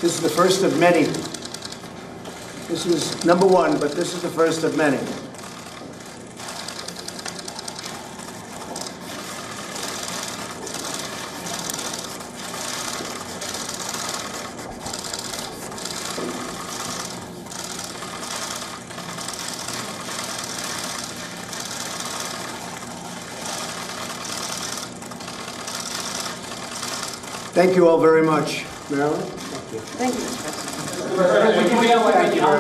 This is the first of many. This is number one, but this is the first of many. Thank you all very much. Marilyn? Thank you.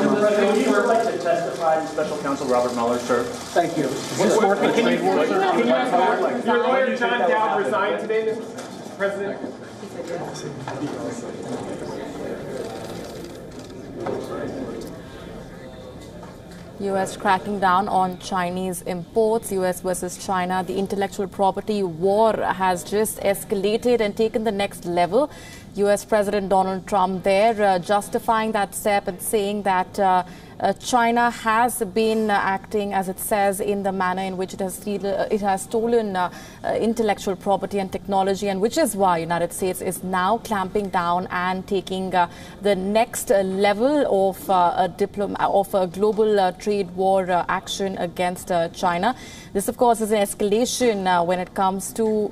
Would you like to testify to Special Counsel Robert Mueller, sir? Thank you. Your lawyer John Dowd resigned today, Mr. President? U.S. cracking down on Chinese imports, U.S. versus China. The intellectual property war has just escalated and taken the next level. U.S. President Donald Trump there justifying that step and saying that China has been acting, as it says, in the manner in which it has stolen intellectual property and technology, and which is why United States is now clamping down and taking the next level of a global trade war action against China. This, of course, is an escalation when it comes to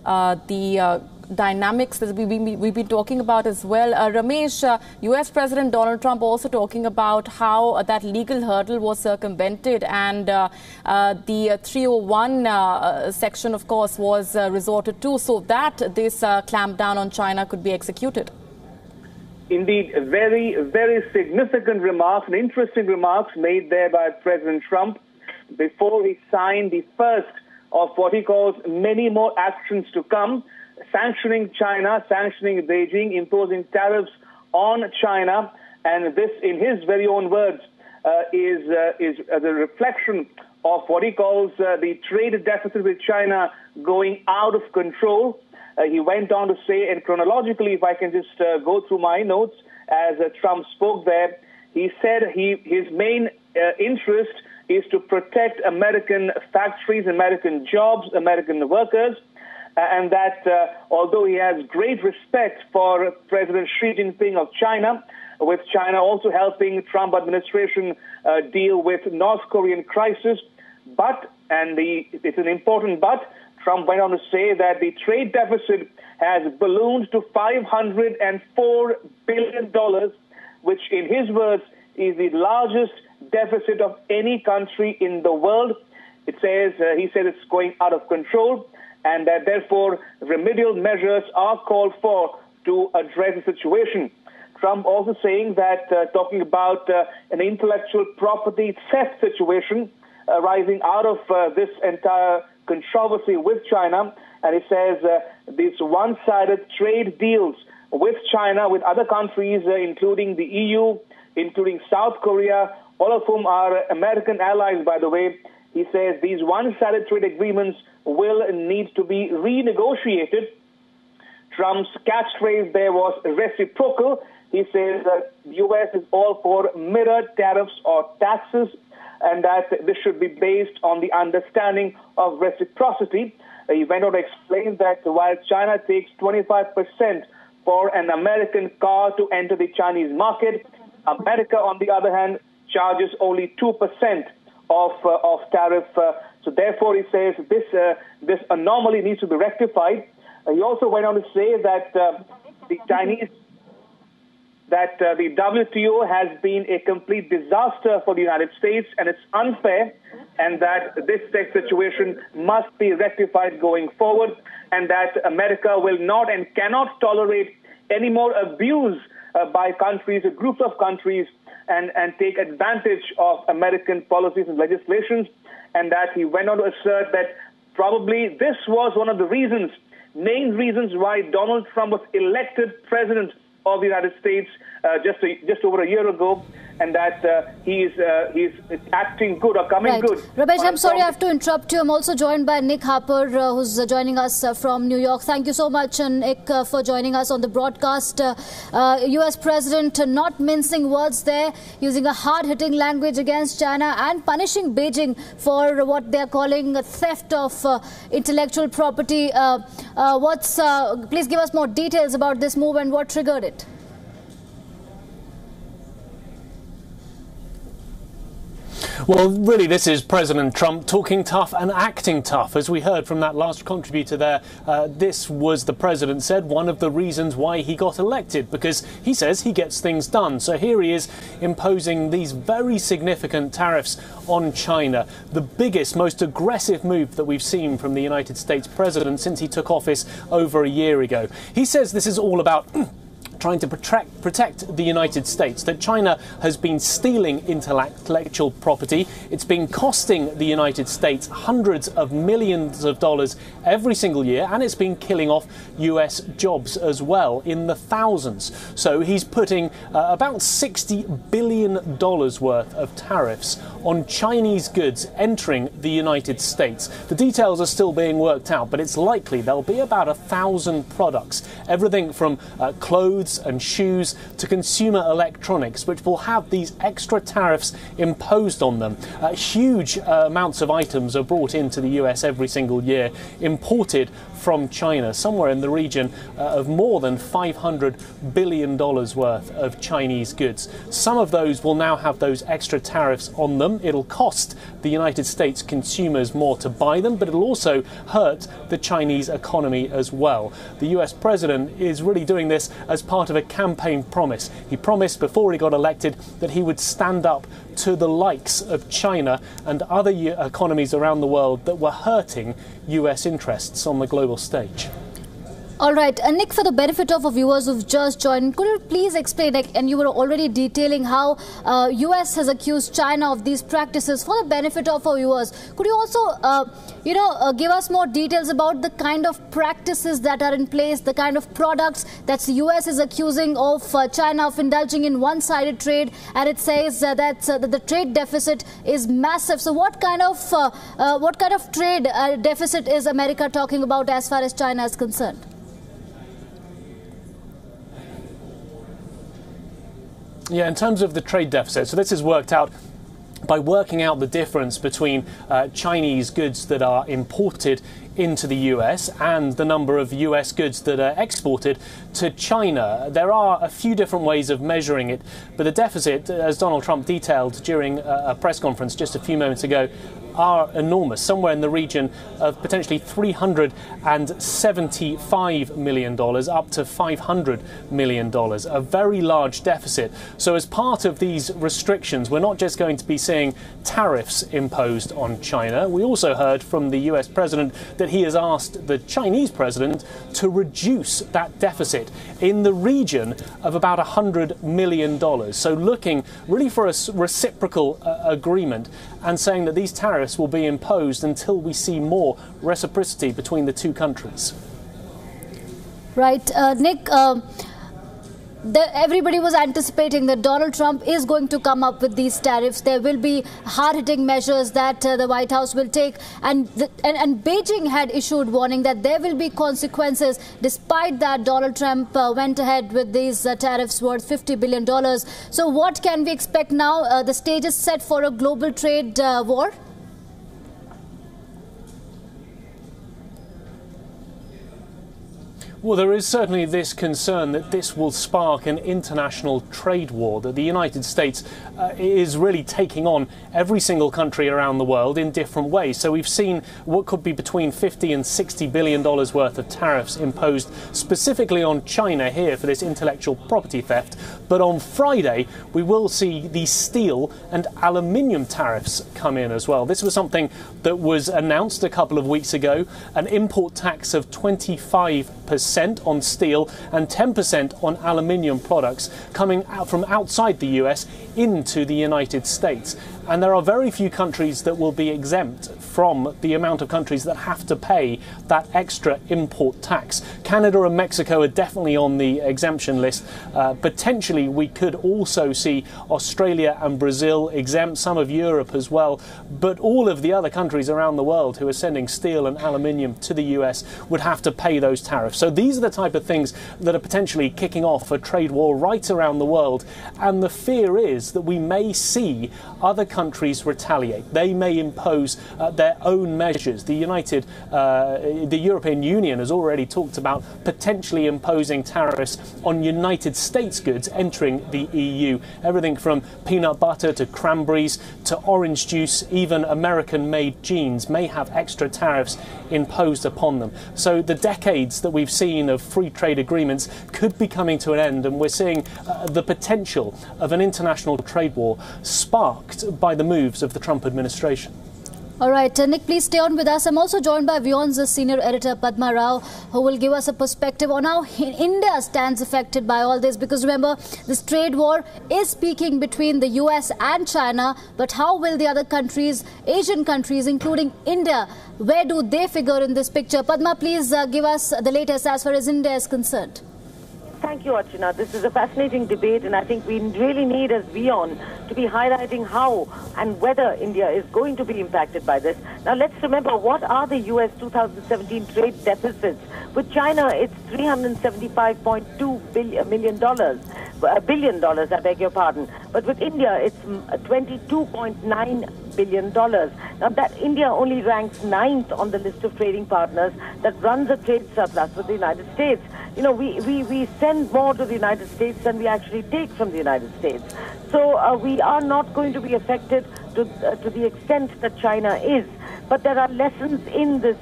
the dynamics that we've been talking about as well. Ramesh, U.S. President Donald Trump also talking about how that legal hurdle was circumvented, and the 301 section, of course, was resorted to so that this clampdown on China could be executed. Indeed, very, very significant remarks and interesting remarks made there by President Trump before he signed the first of what he calls many more actions to come, sanctioning China, sanctioning Beijing, imposing tariffs on China. And this, in his very own words, is a reflection of what he calls the trade deficit with China going out of control. He went on to say, and chronologically, if I can just go through my notes, as Trump spoke there, he said his main interest is to protect American factories, American jobs, American workers, and that although he has great respect for President Xi Jinping of China, with China also helping Trump administration deal with North Korean crisis, but, and it's an important but, Trump went on to say that the trade deficit has ballooned to $504 billion, which in his words is the largest deficit of any country in the world. It says, he said it's going out of control, and that therefore remedial measures are called for to address the situation. Trump also saying that, talking about an intellectual property theft situation arising out of this entire controversy with China, and he says these one-sided trade deals with China, with other countries, including the EU, including South Korea, all of whom are American allies, by the way. He says these one-sided trade agreements will need to be renegotiated. Trump's catchphrase there was reciprocal. He says that the U.S. is all for mirror tariffs or taxes, and that this should be based on the understanding of reciprocity. He went on to explain that while China takes 25% for an American car to enter the Chinese market, America, on the other hand, charges only 2% of tariff. So therefore, he says this anomaly needs to be rectified. He also went on to say that the WTO has been a complete disaster for the United States, and it's unfair, and that this situation must be rectified going forward, and that America will not and cannot tolerate any more abuse by countries, groups of countries, and take advantage of American policies and legislations. And that he went on to assert that probably this was one of the main reasons why Donald Trump was elected president of the United States just over a year ago, and that he's acting good or coming good. Ramesh, I'm sorry I have to interrupt you. I'm also joined by Nick Harper, who's joining us from New York. Thank you so much, Nick, for joining us on the broadcast. U.S. President not mincing words there, using a hard-hitting language against China and punishing Beijing for what they're calling a theft of intellectual property. Please give us more details about this move and what triggered it. Well, really, this is President Trump talking tough and acting tough. As we heard from that last contributor there, this was, the president said, one of the reasons why he got elected, because he says he gets things done. So here he is imposing these very significant tariffs on China, the biggest, most aggressive move that we've seen from the United States president since he took office over a year ago. He says this is all about trying to protect the United States, that China has been stealing intellectual property. It's been costing the United States hundreds of millions of dollars every single year, and it's been killing off US jobs as well in the thousands. So he's putting about $60 billion worth of tariffs on Chinese goods entering the United States. The details are still being worked out, but it's likely there'll be about 1,000 products, everything from clothes and shoes to consumer electronics, which will have these extra tariffs imposed on them. Huge amounts of items are brought into the US every single year, imported from China, somewhere in the region of more than $500 billion worth of Chinese goods. Some of those will now have those extra tariffs on them. It'll cost the United States consumers more to buy them, but it'll also hurt the Chinese economy as well. The US president is really doing this as part of a campaign promise. He promised before he got elected that he would stand up to the likes of China and other economies around the world that were hurting US interests on the global stage. All right, Nick, for the benefit of our viewers who've just joined, could you please explain, and you were already detailing how US has accused China of these practices. For the benefit of our viewers, could you also, give us more details about the kind of practices that are in place, the kind of products that the US is accusing of China of indulging in one-sided trade, and it says that the trade deficit is massive. So what kind of trade deficit is America talking about as far as China is concerned? Yeah, in terms of the trade deficit, so this is worked out by working out the difference between Chinese goods that are imported into the US and the number of US goods that are exported to China. There are a few different ways of measuring it, but the deficit, as Donald Trump detailed during a press conference just a few moments ago, are enormous, somewhere in the region of potentially $375 million up to $500 million, a very large deficit. So as part of these restrictions, we're not just going to be seeing tariffs imposed on China. We also heard from the US president that he has asked the Chinese president to reduce that deficit in the region of about $100 million. So looking really for a reciprocal agreement and saying that these tariffs will be imposed until we see more reciprocity between the two countries. Right. Nick, everybody was anticipating that Donald Trump is going to come up with these tariffs. There will be hard-hitting measures that the White House will take. And Beijing had issued warning that there will be consequences. Despite that, Donald Trump went ahead with these tariffs worth $50 billion. So what can we expect now? The stage is set for a global trade war? Well, there is certainly this concern that this will spark an international trade war, that the United States is really taking on every single country around the world in different ways. So we've seen what could be between $50 and $60 billion worth of tariffs imposed specifically on China here for this intellectual property theft. But on Friday, we will see the steel and aluminium tariffs come in as well. This was something that was announced a couple of weeks ago, an import tax of 25% on steel and 10% on aluminium products coming out from outside the US into the United States. And there are very few countries that will be exempt from the amount of countries that have to pay that extra import tax. Canada and Mexico are definitely on the exemption list. Potentially, we could also see Australia and Brazil exempt, some of Europe as well. But all of the other countries around the world who are sending steel and aluminium to the US would have to pay those tariffs. So these are the type of things that are potentially kicking off a trade war right around the world. And the fear is that we may see other countries retaliate. They may impose their own measures. The European Union has already talked about potentially imposing tariffs on United States goods entering the EU. Everything from peanut butter to cranberries to orange juice, even American-made jeans may have extra tariffs imposed upon them. So the decades that we've seen of free trade agreements could be coming to an end, and we're seeing the potential of an international trade war sparked by the moves of the Trump administration. All right, Nick, please stay on with us. I'm also joined by WION's senior editor, Padma Rao, who will give us a perspective on how India stands affected by all this. Because remember, this trade war is peaking between the US and China. But how will the other countries, Asian countries, including India, where do they figure in this picture? Padma, please give us the latest as far as India is concerned. Thank you, Archana. This is a fascinating debate, and I think we really need, as WION, to be highlighting how and whether India is going to be impacted by this. Now, let's remember, what are the U.S. 2017 trade deficits? With China, it's $375.2 billion, I beg your pardon. But with India, it's $22.9 billion. Now, that India only ranks 9th on the list of trading partners that runs a trade surplus with the United States. You know, we send more to the United States than we actually take from the United States. So we are not going to be affected to the extent that China is. But there are lessons in this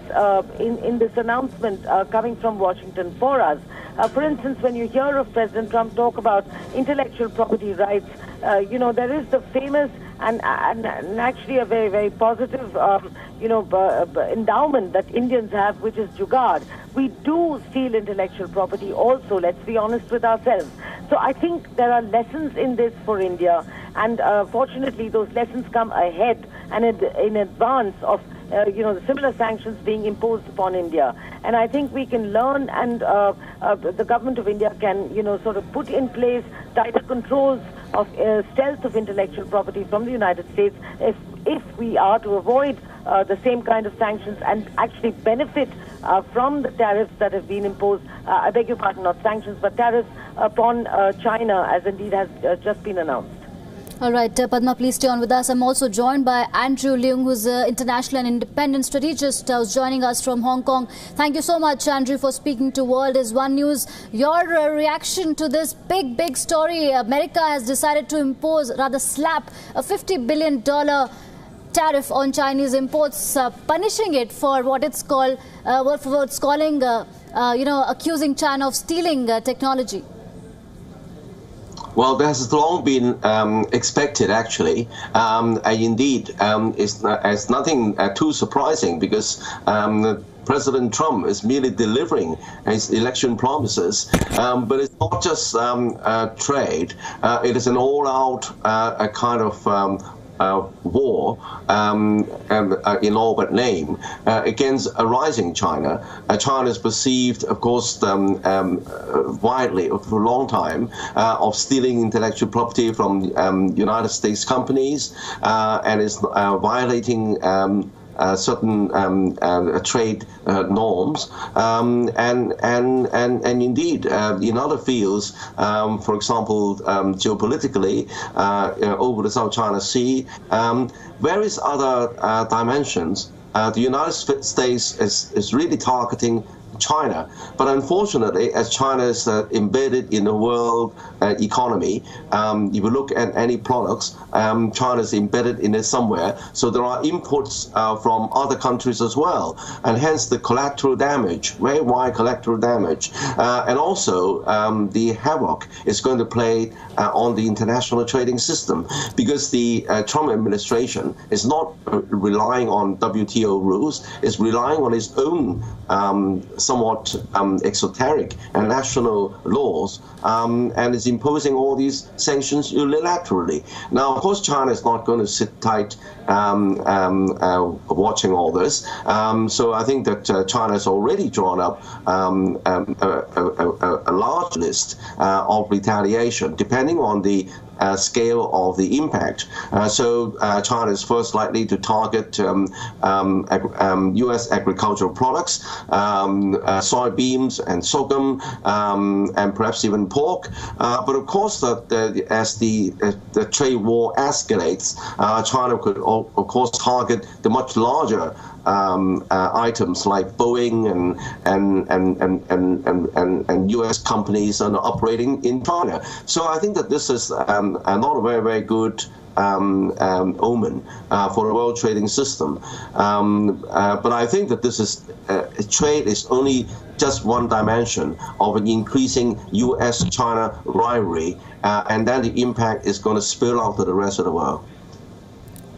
announcement coming from Washington for us. For instance, when you hear of President Trump talk about intellectual property rights, you know, there is the famous and actually a very, very positive, endowment that Indians have, which is jugaad. We do steal intellectual property also, let's be honest with ourselves. So I think there are lessons in this for India, and fortunately those lessons come ahead and in advance of the similar sanctions being imposed upon India. And I think we can learn, and the government of India can, sort of put in place tighter controls of stealth of intellectual property from the United States if we are to avoid the same kind of sanctions and actually benefit from the tariffs that have been imposed. I beg your pardon, not sanctions, but tariffs upon China, as indeed has just been announced. All right, Padma, please stay on with us. I'm also joined by Andrew Leung, who's an international and independent strategist who's joining us from Hong Kong. Thank you so much, Andrew, for speaking to World is One News. Your reaction to this big story: America has decided to impose, rather slap, a $50 billion tariff on Chinese imports, punishing it for what it's called, what it's calling, accusing China of stealing technology. Well, that has long been expected, actually. Indeed, it's nothing too surprising, because President Trump is merely delivering his election promises. But it's not just trade. It is an all-out kind of war in all but name against a rising China. China is perceived, of course, widely for a long time of stealing intellectual property from United States companies and is violating certain trade norms, and indeed in other fields, for example, geopolitically over the South China Sea, various other dimensions. The United States is really targeting China, but unfortunately, as China is embedded in the world economy, if you look at any products, China is embedded in it somewhere. So there are imports from other countries as well, and hence the collateral damage, very wide collateral damage, and also the havoc is going to play on the international trading system, because the Trump administration is not relying on WTO rules; it's relying on its own somewhat exoteric and national laws, and is imposing all these sanctions unilaterally. Now, of course, China is not going to sit tight watching all this. So I think that China has already drawn up a large list of retaliation, depending on the scale of the impact. So China is first likely to target U.S. agricultural products, soybeans and sorghum, and perhaps even pork. But of course, as the trade war escalates, China could, of course, target the much larger items like Boeing and U.S. companies operating in China. So I think that this is not a very, very good omen for the world trading system. But I think that this is trade is only just one dimension of an increasing U.S.-China rivalry, and then the impact is going to spill out to the rest of the world.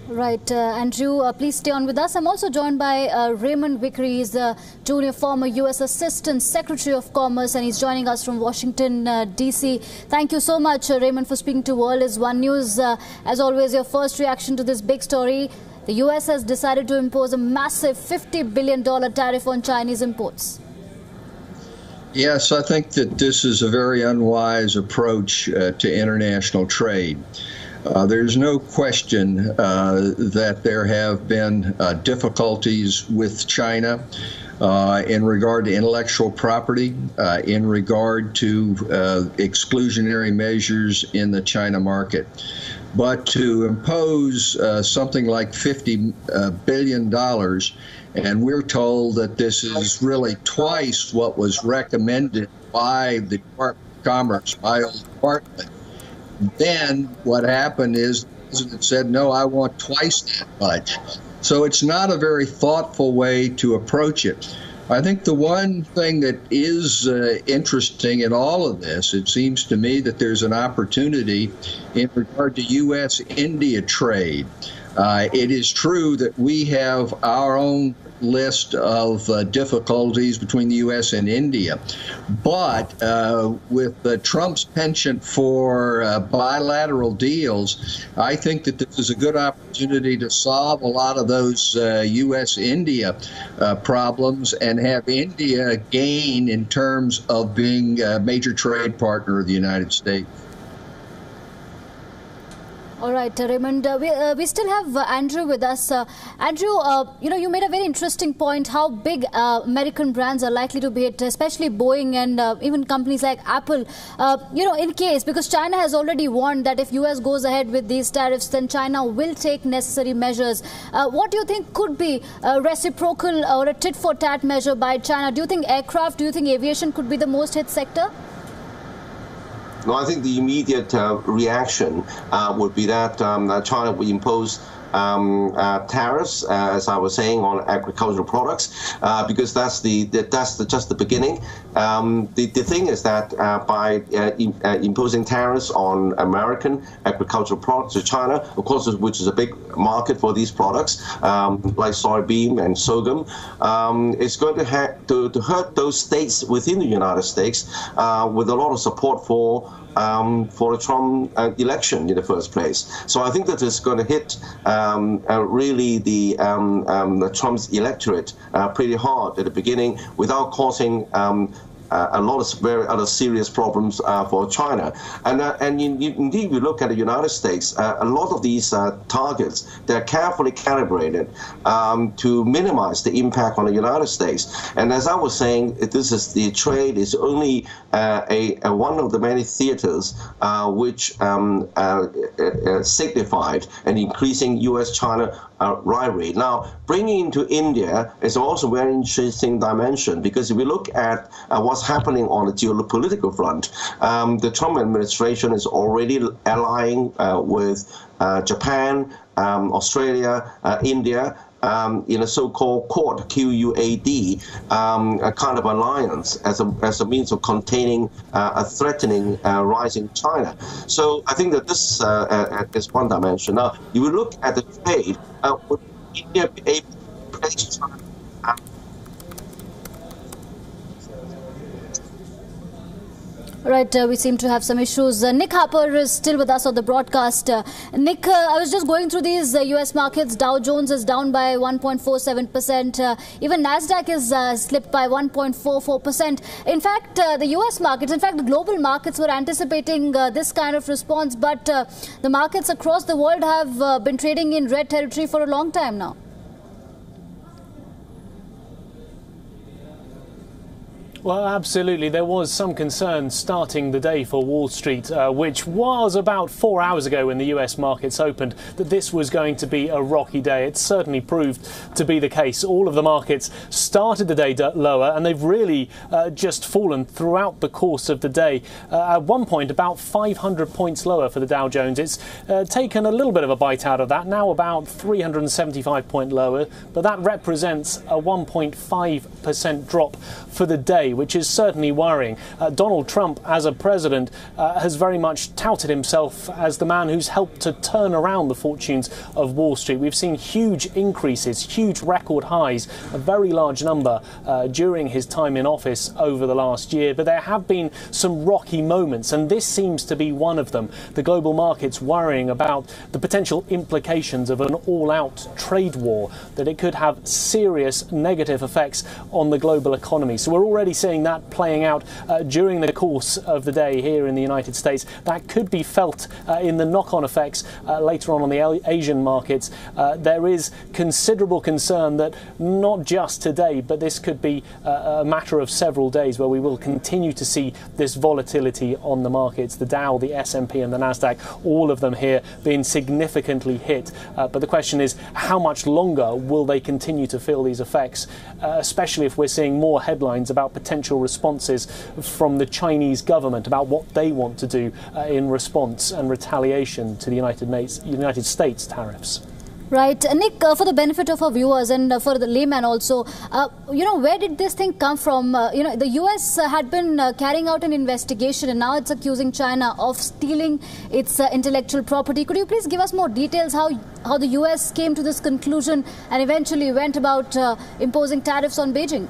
Right, Andrew, please stay on with us. I'm also joined by Raymond Vickery. He's the junior former U.S. Assistant Secretary of Commerce, and he's joining us from Washington, D.C. Thank you so much, Raymond, for speaking to World is One News. As always, your first reaction to this big story. The U.S. has decided to impose a massive $50 billion tariff on Chinese imports. Yes, I think that this is a very unwise approach to international trade. There's no question that there have been difficulties with China in regard to intellectual property, in regard to exclusionary measures in the China market. But to impose something like $50 billion, and we're told that this is really twice what was recommended by the Department of Commerce, my old department. Then what happened is the president said, no, I want twice that much. So it's not a very thoughtful way to approach it. I think the one thing that is interesting in all of this, it seems to me that there's an opportunity in regard to U.S.-India trade. It is true that we have our own list of difficulties between the U.S. and India. But with Trump's penchant for bilateral deals, I think that this is a good opportunity to solve a lot of those U.S.-India problems and have India gain in terms of being a major trade partner of the United States. All right, Raymond, we still have Andrew with us. Andrew, you made a very interesting point how big American brands are likely to be hit, especially Boeing and even companies like Apple. In case, because China has already warned that if U.S. goes ahead with these tariffs, then China will take necessary measures. What do you think could be a reciprocal or a tit-for-tat measure by China? Do you think aircraft, do you think aviation could be the most hit sector? No, I think the immediate reaction would be that China will impose tariffs, as I was saying, on agricultural products, because that's just the beginning. The thing is that by imposing tariffs on American agricultural products to China, of course, which is a big market for these products, like soybean and sorghum, it's going to hurt those states within the United States with a lot of support for the Trump election in the first place. So I think that it's going to hit really the Trump's electorate pretty hard at the beginning without causing a lot of very other serious problems for China. And indeed, we look at the United States, a lot of these targets, they're carefully calibrated to minimize the impact on the United States. And as I was saying, the trade is only one of the many theaters which signified an increasing U.S.-China rivalry. Now, bringing into India is also a very interesting dimension, because if we look at what's happening on the geopolitical front, the Trump administration is already allying with Japan, Australia, India, in a so-called Quad, Q-U-A-D, a kind of alliance as a means of containing a threatening rising China. So I think that this is one dimension. Now, if you look at the trade, would India be able to place China? Right, we seem to have some issues. Nick Harper is still with us on the broadcast. Nick, I was just going through these US markets. Dow Jones is down by 1.47%. Even NASDAQ is slipped by 1.44%. In fact, the US markets, in fact, the global markets were anticipating this kind of response, but the markets across the world have been trading in red territory for a long time now. Well, absolutely. There was some concern starting the day for Wall Street, which was about 4 hours ago when the US markets opened, that this was going to be a rocky day. It certainly proved to be the case. All of the markets started the day lower, and they've really just fallen throughout the course of the day. At one point, about 500 points lower for the Dow Jones. It's taken a little bit of a bite out of that, now about 375 point lower, but that represents a 1.5% drop for the day, which is certainly worrying. Donald Trump, as a president, has very much touted himself as the man who's helped to turn around the fortunes of Wall Street. We've seen huge increases, huge record highs, a very large number during his time in office over the last year. But there have been some rocky moments, and this seems to be one of them. The global markets worrying about the potential implications of an all-out trade war, that it could have serious negative effects on the global economy. So we're already seeing that playing out during the course of the day here in the United States. That could be felt in the knock-on effects later on the Asian markets. There is considerable concern that not just today, but this could be a matter of several days where we will continue to see this volatility on the markets. The Dow, the S&P and the NASDAQ, all of them here being significantly hit. But the question is, how much longer will they continue to feel these effects, especially if we're seeing more headlines about potential responses from the Chinese government about what they want to do in response and retaliation to the United States tariffs. Right. Nick, for the benefit of our viewers and for the layman also, where did this thing come from? The US had been carrying out an investigation, and now it's accusing China of stealing its intellectual property. Could you please give us more details how the US came to this conclusion and eventually went about imposing tariffs on Beijing?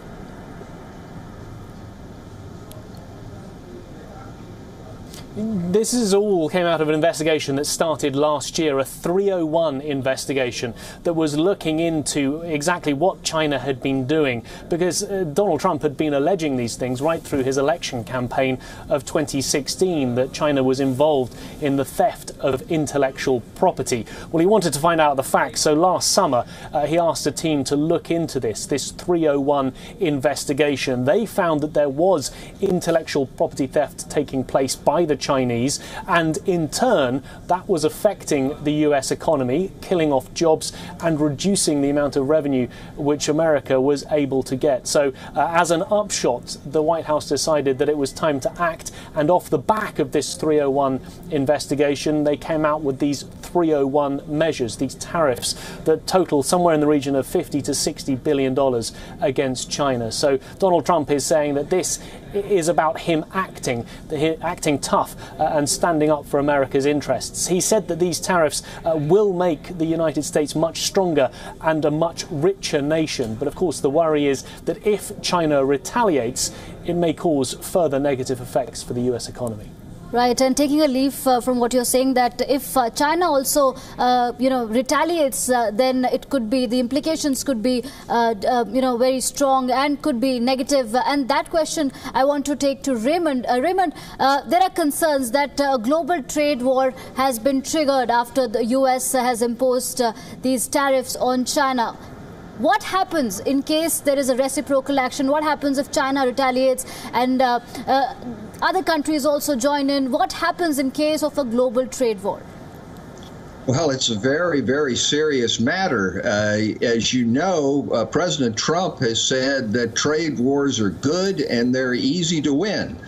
This is all came out of an investigation that started last year, a 301 investigation that was looking into exactly what China had been doing, because Donald Trump had been alleging these things right through his election campaign of 2016, that China was involved in the theft of intellectual property. Well, he wanted to find out the facts, so last summer he asked a team to look into this 301 investigation. They found that there was intellectual property theft taking place by the Chinese, and in turn that was affecting the US economy, killing off jobs and reducing the amount of revenue which America was able to get. So as an upshot, the White House decided that it was time to act, and off the back of this 301 investigation they came out with these 301 measures, these tariffs that total somewhere in the region of $50 to $60 billion against China. So Donald Trump is saying that this is about him acting tough and standing up for America's interests. He said that these tariffs will make the United States much stronger and a much richer nation. But of course the worry is that if China retaliates, it may cause further negative effects for the US economy. Right, and taking a leaf from what you're saying, that if China also, retaliates, then it could be, the implications could be, very strong and could be negative. And that question I want to take to Raymond. Raymond, there are concerns that a global trade war has been triggered after the US has imposed these tariffs on China. What happens in case there is a reciprocal action? What happens if China retaliates and other countries also join in? What happens in case of a global trade war? Well, it's a very, very serious matter. As you know, President Trump has said that trade wars are good and they're easy to win,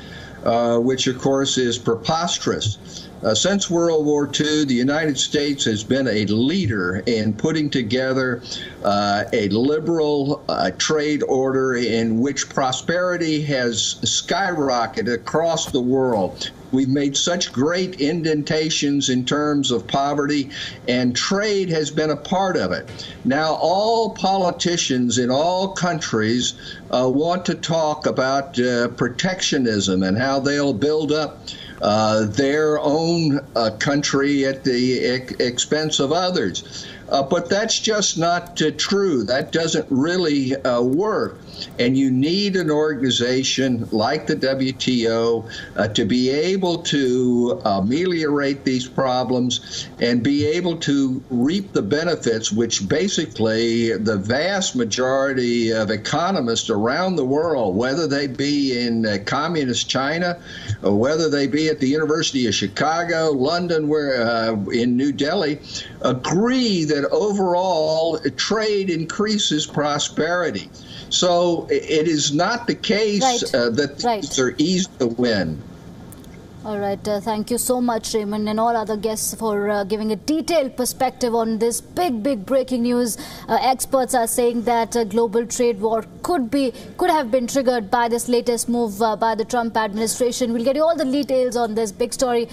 which, of course, is preposterous. Since World War II, the United States has been a leader in putting together a liberal trade order in which prosperity has skyrocketed across the world. We've made such great indentations in terms of poverty, and trade has been a part of it. Now, all politicians in all countries want to talk about protectionism and how they'll build up their own country at the expense of others. But that's just not true. That doesn't really work. And you need an organization like the WTO to be able to ameliorate these problems and be able to reap the benefits, which basically the vast majority of economists around the world, whether they be in communist China, or whether they be at the University of Chicago, London, in New Delhi, agree that overall trade increases prosperity. So it is not the case that these are easy to win. All right. Thank you so much, Raymond, and all other guests for giving a detailed perspective on this big breaking news. Experts are saying that a global trade war could have been triggered by this latest move by the Trump administration. We'll get you all the details on this big story.